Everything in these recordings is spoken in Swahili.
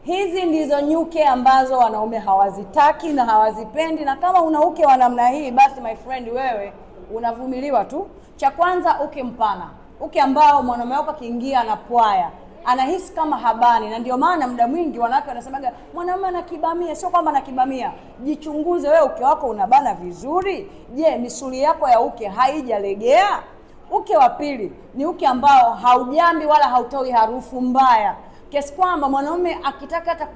Hizi ndizo nyuke ambazo wanaume hawazitaki na hawazipendi, na kama una uke wa namna hii basi my friend wewe unavumiliwa tu. Cha kwanza, uke mpana. Uke ambao mwanaume wako akiingia anapwaya, anahisi kama habani, na ndio maana muda mwingi wanawake wanasemaga mwanaume anakibamia. Sio kwamba anakibamia. Jichunguze wewe, uke wako unabana vizuri? Je, misuli yako ya uke haijalegea? Uke wa pili ni uke ambao haujambi wala hautoi harufu mbaya, kiasi kwamba mwanaume akitaka hata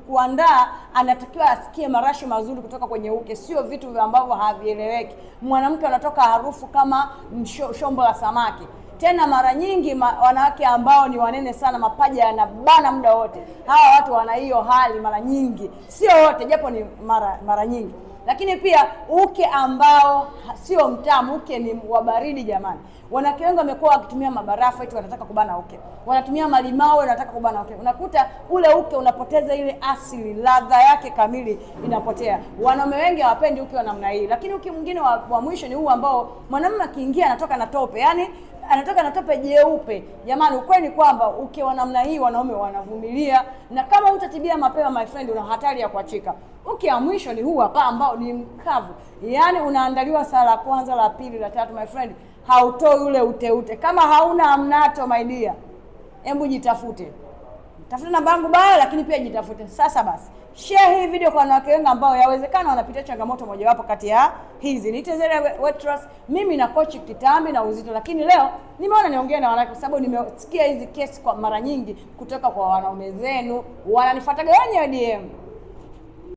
kuandaa anatakiwa asikie marashi mazuri kutoka kwenye uke, sio vitu ambavyo havieleweki. Mwanamke anatoka harufu kama shombo la samaki. Tena mara nyingi wanawake ambao ni wanene sana, mapaja yanabana muda wote, hawa watu wana hiyo hali mara nyingi, sio wote japo ni mara nyingi. Lakini pia uke ambao sio mtamu, uke ni wa baridi jamani. Wanawake wengi wamekuwa wakitumia mabarafu eti wanataka kubana uke. Wanatumia malimao wanataka kubana uke. Unakuta ule uke unapoteza ile asili, ladha yake kamili inapotea. Wanaume wengi hawapendi uke wa namna hii. Lakini uke mwingine wa mwisho ni huu ambao mwanamume akiingia anatoka na tope. Yaani anatoka na tope jeupe. Jamani, ukweli ni kwamba uke wa namna hii wanaume wanavumilia, na kama utatibia mapema my friend una hatari ya kuachika. Uke wa mwisho ni huu hapa ambao ni mkavu. Yaani unaandaliwa saa la kwanza, la pili, la tatu my friend, hautoi ule uteute. Kama hauna amnato my dear, hebu jitafute. Tafuta namba yangu baya, lakini pia jitafute. Sasa basi, share hii video kwa wanawake wengi ambao yawezekana wanapitia changamoto mojawapo kati ya hizi. Nitezele Waitress, mimi na coach kitambi na uzito, lakini leo nimeona niongee na wanawake kwa sababu nimesikia hizi kesi kwa mara nyingi kutoka kwa wanaume zenu, wananifuataga wenyewe DM.